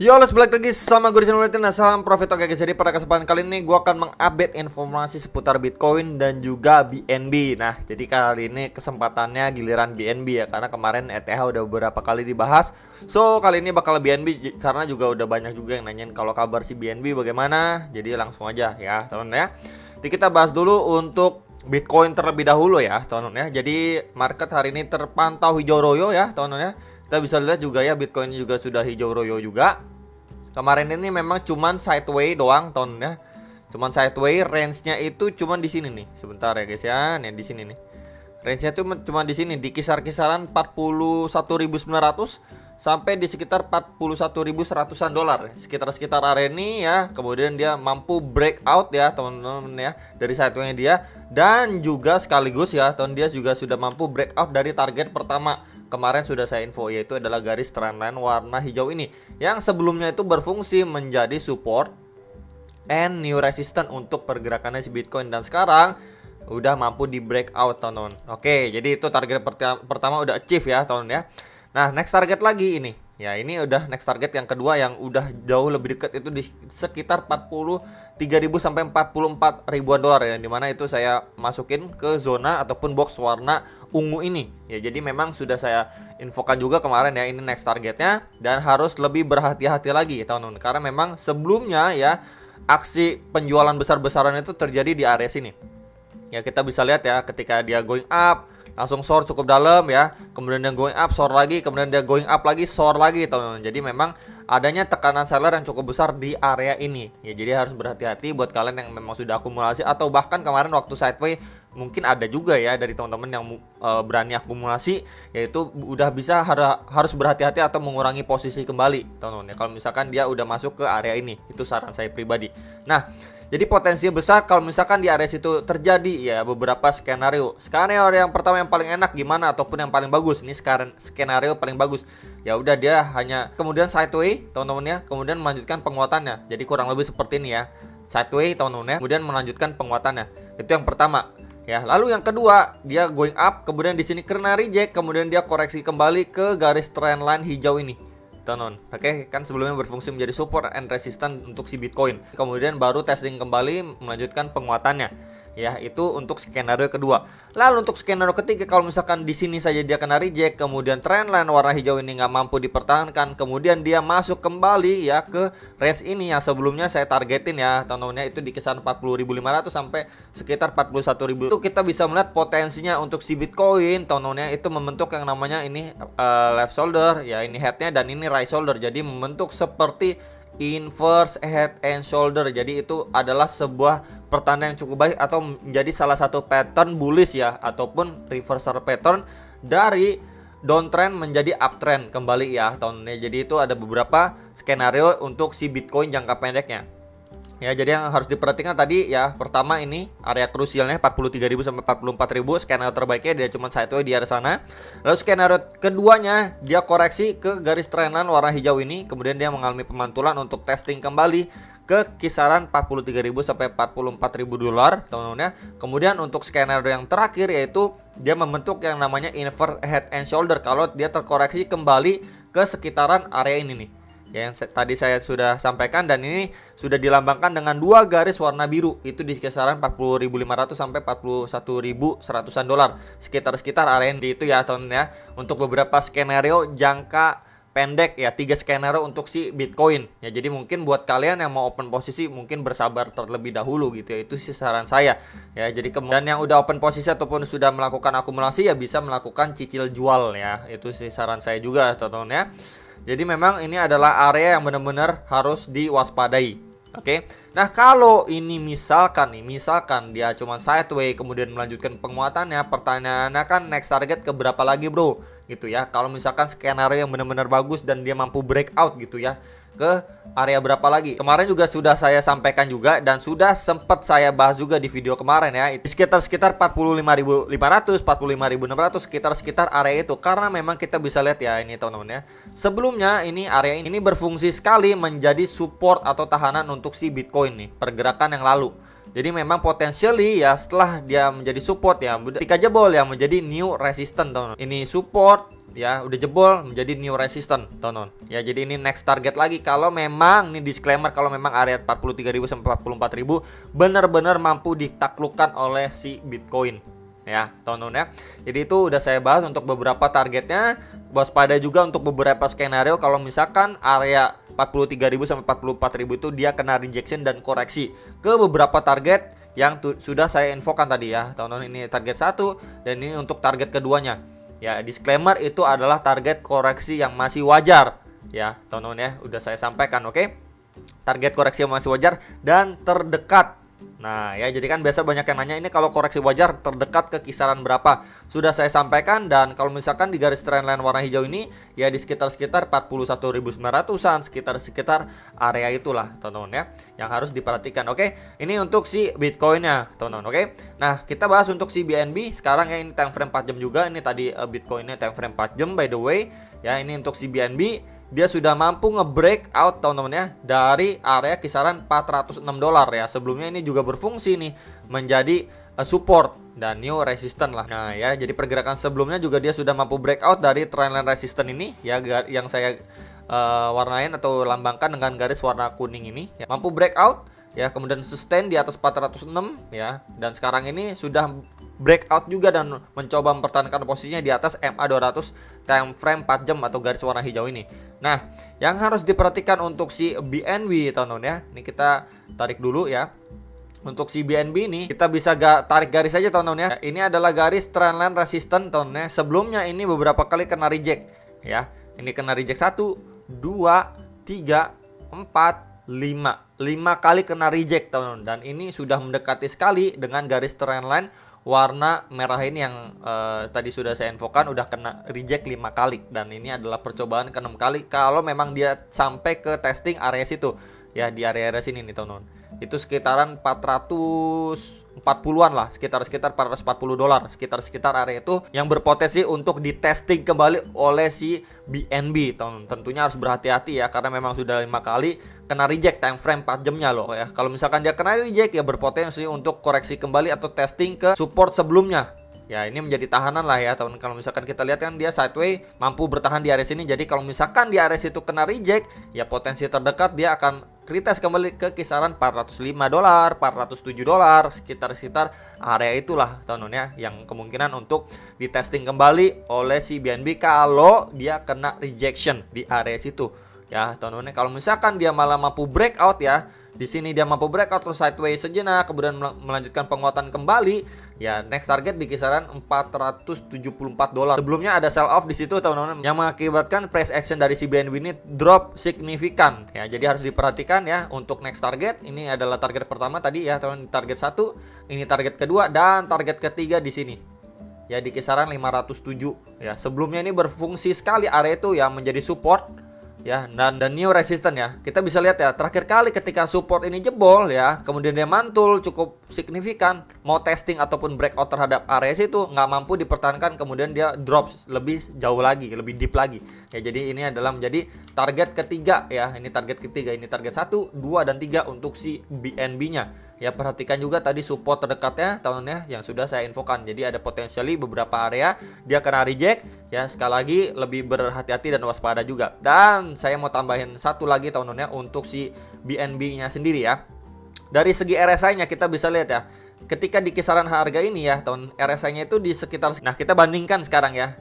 Yo, let's balik lagi sama gue di channel Nah, salam profit. Oke guys, jadi pada kesempatan kali ini gue akan mengupdate informasi seputar Bitcoin dan juga BNB. Nah, jadi kali ini kesempatannya giliran BNB ya, karena kemarin ETH udah beberapa kali dibahas. So, kali ini bakal BNB karena juga udah banyak juga yang nanyain kalau kabar si BNB bagaimana. Jadi langsung aja ya, teman-teman ya. Jadi kita bahas dulu untuk Bitcoin terlebih dahulu ya, teman-teman ya. Jadi market hari ini terpantau hijau royo ya, teman-teman ya. Kita bisa lihat juga ya, Bitcoin juga sudah hijau royo juga. Kemarin ini memang cuman sideways doang tahunnya. Cuman sideways, range-nya itu cuman di sini nih. Sebentar ya guys ya. Nih di sini nih. Range-nya tuh cuma di sini, di kisaran 41.900 sampai di sekitar 41.100-an dolar. Sekitar area ini ya. Kemudian dia mampu breakout ya, teman-teman ya, dari sideways dia, dan juga sekaligus ya, dia juga sudah mampu breakout dari target pertama. Kemarin sudah saya info, yaitu adalah garis trendline warna hijau ini, yang sebelumnya itu berfungsi menjadi support and new resistance untuk pergerakannya si Bitcoin, dan sekarang udah mampu di breakout, teman-teman. Oke, jadi itu target pertama udah achieve ya, teman-teman ya. Nah, next target lagi ini. Ya, ini udah next target yang kedua yang udah jauh lebih dekat, itu di sekitar 43.000 sampai 44.000-an dolar ya, dimana itu saya masukin ke zona ataupun box warna ungu ini. Ya, jadi memang sudah saya infokan juga kemarin ya, ini next targetnya, dan harus lebih berhati-hati lagi teman-teman, karena memang sebelumnya ya aksi penjualan besar-besaran itu terjadi di area sini. Ya, kita bisa lihat ya, ketika dia going up langsung short cukup dalam ya, kemudian dia going up short lagi, kemudian dia going up lagi short lagi, teman-teman. Jadi memang adanya tekanan seller yang cukup besar di area ini ya, jadi harus berhati-hati buat kalian yang memang sudah akumulasi, atau bahkan kemarin waktu sideways mungkin ada juga ya dari teman-teman yang berani akumulasi, yaitu udah bisa harus berhati-hati atau mengurangi posisi kembali, teman-teman ya, kalau misalkan dia udah masuk ke area ini. Itu saran saya pribadi. Nah, jadi potensi besar kalau misalkan di area situ terjadi ya beberapa skenario. Skenario yang pertama yang paling enak gimana, ataupun yang paling bagus. Ini sekarang skenario paling bagus. Ya udah, dia hanya kemudian sideways, teman-teman ya, kemudian melanjutkan penguatannya. Jadi kurang lebih seperti ini ya. Sideways, teman-teman ya, kemudian melanjutkan penguatannya. Itu yang pertama. Ya, lalu yang kedua, dia going up, kemudian di sini kena reject, kemudian dia koreksi kembali ke garis trendline hijau ini. Tenon, oke, kan sebelumnya berfungsi menjadi support and resistance untuk si Bitcoin. Kemudian baru testing kembali melanjutkan penguatannya. Ya, itu untuk skenario kedua. Lalu untuk skenario ketiga, kalau misalkan di sini saja dia kena reject, kemudian trendline warna hijau ini nggak mampu dipertahankan, kemudian dia masuk kembali ya ke range ini yang sebelumnya saya targetin ya, teman-teman, itu di kisaran 40.500 sampai sekitar 41.000. Itu kita bisa melihat potensinya untuk si Bitcoin, teman-teman, itu membentuk yang namanya ini left shoulder ya, ini headnya, dan ini right shoulder. Jadi membentuk seperti inverse head and shoulder. Jadi itu adalah sebuah pertanda yang cukup baik, atau menjadi salah satu pattern bullish ya, ataupun reversal pattern dari downtrend menjadi uptrend kembali ya, tahun ini. Jadi itu ada beberapa skenario untuk si Bitcoin jangka pendeknya. Ya, jadi yang harus diperhatikan tadi ya, pertama ini area krusialnya 43.000 sampai 44.000, skenario terbaiknya dia cuma sideways di area sana. Lalu skenario keduanya dia koreksi ke garis trendline warna hijau ini, kemudian dia mengalami pemantulan untuk testing kembali ke kisaran 43.000 sampai 44.000 dolar, teman-teman ya. Kemudian untuk skenario yang terakhir, yaitu dia membentuk yang namanya inverse head and shoulder kalau dia terkoreksi kembali ke sekitaran area ini nih, yang tadi saya sudah sampaikan, dan ini sudah dilambangkan dengan dua garis warna biru, itu di kisaran 40.500 sampai 41.100-an dolar, sekitar area ini itu ya, teman ya. Untuk beberapa skenario jangka pendek ya, 3 skenario untuk si Bitcoin ya. Jadi mungkin buat kalian yang mau open posisi mungkin bersabar terlebih dahulu gitu ya, itu sih saran saya ya. Jadi kemudian yang udah open posisi ataupun sudah melakukan akumulasi ya bisa melakukan cicil jual ya, itu sih saran saya juga, teman-teman ya. Jadi memang ini adalah area yang benar-benar harus diwaspadai. Oke. Nah, kalau ini misalkan dia cuma sideways kemudian melanjutkan penguatannya, pertanyaannya kan next target ke berapa lagi, bro? Gitu ya. Kalau misalkan skenario yang benar-benar bagus dan dia mampu breakout gitu ya, ke area berapa lagi? Kemarin juga sudah saya sampaikan juga, dan sudah sempat saya bahas juga di video kemarin ya, itu sekitar 45.500, 45.600, sekitar area itu. Karena memang kita bisa lihat ya ini, teman-teman ya, sebelumnya ini area ini berfungsi sekali menjadi support atau tahanan untuk si Bitcoin nih, pergerakan yang lalu. Jadi memang potentially ya, setelah dia menjadi support ya, ketika jebol ya menjadi new resistance, teman-teman. Ini support ya udah jebol menjadi new resistance, teman-teman. Ya, jadi ini next target lagi kalau memang ini disclaimer, kalau memang area 43.000 sampai 44.000 benar-benar mampu ditaklukkan oleh si Bitcoin. Ya, teman-teman ya. Jadi itu udah saya bahas untuk beberapa targetnya. Waspada juga untuk beberapa skenario kalau misalkan area 43.000 sampai 44.000 itu dia kena rejection dan koreksi ke beberapa target yang sudah saya infokan tadi ya. Teman-teman, ini target 1 dan ini untuk target keduanya. Ya, disclaimer itu adalah target koreksi yang masih wajar. Ya, teman-teman ya, udah saya sampaikan, oke? Target koreksi yang masih wajar dan terdekat. Nah ya, jadi kan biasa banyak yang nanya ini kalau koreksi wajar terdekat ke kisaran berapa. Sudah saya sampaikan, dan kalau misalkan di garis trendline warna hijau ini ya di sekitar 41.900-an, sekitar area itulah teman-teman ya, yang harus diperhatikan. Oke, ini untuk si Bitcoinnya teman-teman. Oke, nah kita bahas untuk si BNB sekarang ya. Ini time frame 4 jam juga. Ini tadi Bitcoinnya time frame 4 jam by the way ya. Ini untuk si BNB, dia sudah mampu nge-break out teman-teman ya dari area kisaran $406 ya. Sebelumnya ini juga berfungsi nih menjadi support dan new resistance lah. Nah ya, jadi pergerakan sebelumnya juga dia sudah mampu break out dari trendline resistance ini ya, yang saya warnain atau lambangkan dengan garis warna kuning ini ya. Mampu break out ya, kemudian sustain di atas 406 ya, dan sekarang ini sudah breakout juga dan mencoba mempertahankan posisinya di atas MA 200 time frame 4 jam atau garis warna hijau ini. Nah, yang harus diperhatikan untuk si BNB teman-teman ya. Ini kita tarik dulu ya. Untuk si BNB ini kita bisa tarik garis aja teman-teman ya. Ini adalah garis trendline resistance teman-teman ya. Sebelumnya ini beberapa kali kena reject ya. Ini kena reject 1, 2, 3, 4, 5 kali kena reject teman-teman. Dan ini sudah mendekati sekali dengan garis trendline warna merah ini yang tadi sudah saya infokan udah kena reject 5 kali, dan ini adalah percobaan ke 6 kali kalau memang dia sampai ke testing area situ ya, di area sini nih teman-teman. Itu sekitaran 440-an lah, sekitar $440, sekitar area itu yang berpotensi untuk ditesting kembali oleh si BNB teman-teman. Tentunya harus berhati-hati ya, karena memang sudah 5 kali kena reject time frame 4 jamnya loh ya. Kalau misalkan dia kena reject ya berpotensi untuk koreksi kembali atau testing ke support sebelumnya. Ya, ini menjadi tahanan lah ya teman. Kalau misalkan kita lihat kan dia sideways mampu bertahan di area sini. Jadi kalau misalkan di area situ kena reject, ya potensi terdekat dia akan retest kembali ke kisaran $405, $407, sekitar area itulah teman-teman ya, yang kemungkinan untuk ditesting kembali oleh si BNB kalau dia kena rejection di area situ. Ya teman-teman, kalau misalkan dia malah mampu breakout ya, di sini dia mampu breakout terus sideways sejenak kemudian melanjutkan penguatan kembali, ya next target di kisaran $474. Sebelumnya ada sell off di situ teman-teman, yang mengakibatkan price action dari si BNB ini drop signifikan ya. Jadi harus diperhatikan ya untuk next target. Ini adalah target pertama tadi ya teman, target 1, ini target kedua, dan target ketiga di sini ya di kisaran 507 ya. Sebelumnya ini berfungsi sekali area itu ya menjadi support ya, dan new resistance ya. Kita bisa lihat ya, terakhir kali ketika support ini jebol ya, kemudian dia mantul cukup signifikan, mau testing ataupun breakout terhadap area situ nggak mampu dipertahankan, kemudian dia drop lebih jauh lagi, lebih deep lagi ya. Jadi ini adalah menjadi target ketiga ya. Ini target ketiga, ini target 1, 2, dan 3 untuk si BNB nya ya. Perhatikan juga tadi support terdekatnya teman-teman ya, yang sudah saya infokan. Jadi ada potensiali beberapa area dia kena reject ya. Sekali lagi lebih berhati-hati dan waspada juga. Dan saya mau tambahin satu lagi teman-teman ya untuk si BNB nya sendiri ya. Dari segi RSI nya kita bisa lihat ya, ketika di kisaran harga ini ya teman, RSI nya itu di sekitar, nah kita bandingkan sekarang ya,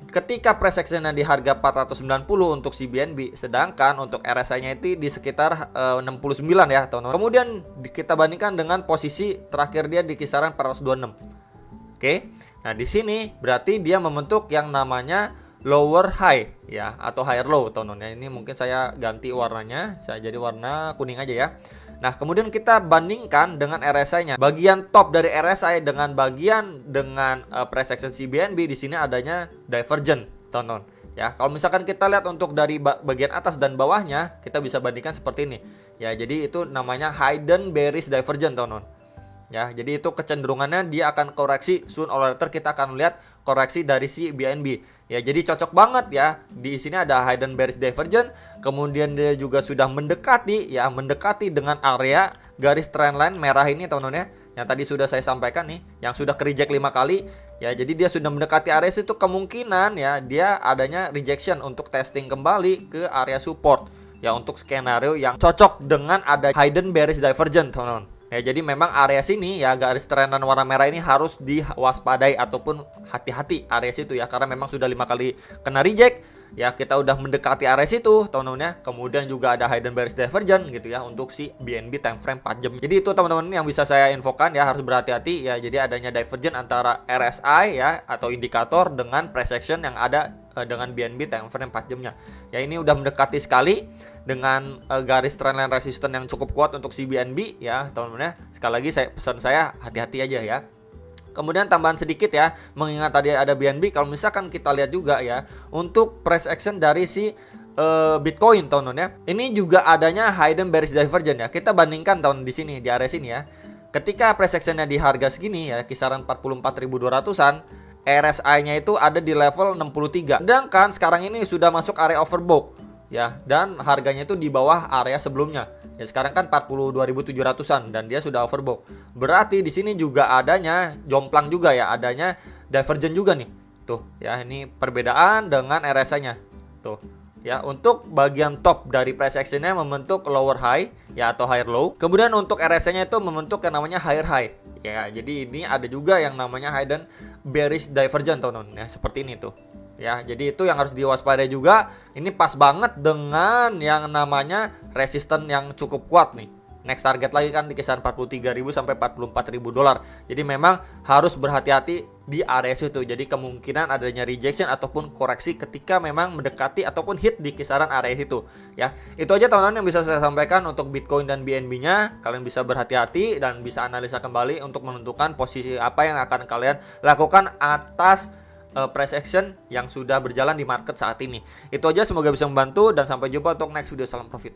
ketika price action-nya di harga 490 untuk si BNB, sedangkan untuk RSI-nya itu di sekitar 69 ya teman-teman. Kemudian kita bandingkan dengan posisi terakhir dia di kisaran 426. Oke. Nah, di sini berarti dia membentuk yang namanya lower high ya, atau higher low teman-teman. Ini mungkin saya ganti warnanya, saya jadi warna kuning aja ya. Nah, kemudian kita bandingkan dengan RSI-nya. Bagian top dari RSI dengan price action si BNB, di sini adanya divergent, teman-teman. Ya, kalau misalkan kita lihat untuk dari bagian atas dan bawahnya, kita bisa bandingkan seperti ini. Ya, jadi itu namanya hidden bearish divergent, teman-teman. Ya, jadi itu kecenderungannya dia akan koreksi, soon or later kita akan lihat koreksi dari si BNB. Ya, jadi cocok banget ya. Di sini ada hidden bearish divergent, kemudian dia juga sudah mendekati dengan area garis trendline merah ini teman-teman ya. yang tadi sudah saya sampaikan nih, yang sudah ke reject 5 kali ya, jadi dia sudah mendekati area situ, kemungkinan ya dia adanya rejection untuk testing kembali ke area support ya, untuk skenario yang cocok dengan ada hidden bearish divergence, teman-teman. Ya, jadi memang area sini ya, garis trendan warna merah ini harus diwaspadai ataupun hati-hati area situ ya, karena memang sudah 5 kali kena reject ya, kita udah mendekati area situ, teman-teman ya. Kemudian juga ada hidden bearish divergence gitu ya untuk si BNB time frame 4 jam. Jadi itu teman-teman yang bisa saya infokan ya, harus berhati-hati ya. Jadi adanya divergence antara RSI ya atau indikator dengan price action yang ada dengan BNB time frame 4 jamnya. Ya, ini udah mendekati sekali dengan garis trendline resistance yang cukup kuat untuk si BNB ya, teman-teman ya. Sekali lagi pesan saya hati-hati aja ya. Kemudian tambahan sedikit ya, mengingat tadi ada BNB, kalau misalkan kita lihat juga ya, untuk price action dari si Bitcoin, teman-teman ya. Ini juga adanya hidden bearish divergence ya. Kita bandingkan tahun di sini, di area sini ya. Ketika price actionnya di harga segini ya, kisaran 44.200-an, RSI-nya itu ada di level 63. Sedangkan sekarang ini sudah masuk area overbought ya, dan harganya itu di bawah area sebelumnya. Ya, sekarang kan 42.700-an dan dia sudah overbought. Berarti di sini juga adanya jomplang juga ya, adanya divergent juga nih. Tuh, ya ini perbedaan dengan RSI-nya. Tuh. Ya, untuk bagian top dari price action-nya membentuk lower high ya atau higher low. Kemudian untuk RSI-nya itu membentuk yang namanya higher high. Ya, jadi ini ada juga yang namanya hidden bearish divergence, teman-teman ya, seperti ini tuh. Ya, jadi itu yang harus diwaspadai juga. Ini pas banget dengan yang namanya resisten yang cukup kuat nih. Next target lagi kan di kisaran 43.000 sampai 44.000 dolar. Jadi memang harus berhati-hati di area situ. Jadi kemungkinan adanya rejection ataupun koreksi ketika memang mendekati ataupun hit di kisaran area itu ya. Itu aja teman-teman yang bisa saya sampaikan untuk Bitcoin dan BNB-nya. Kalian bisa berhati-hati dan bisa analisa kembali untuk menentukan posisi apa yang akan kalian lakukan atas price action yang sudah berjalan di market saat ini. Itu aja, semoga bisa membantu dan sampai jumpa untuk next video. Salam profit.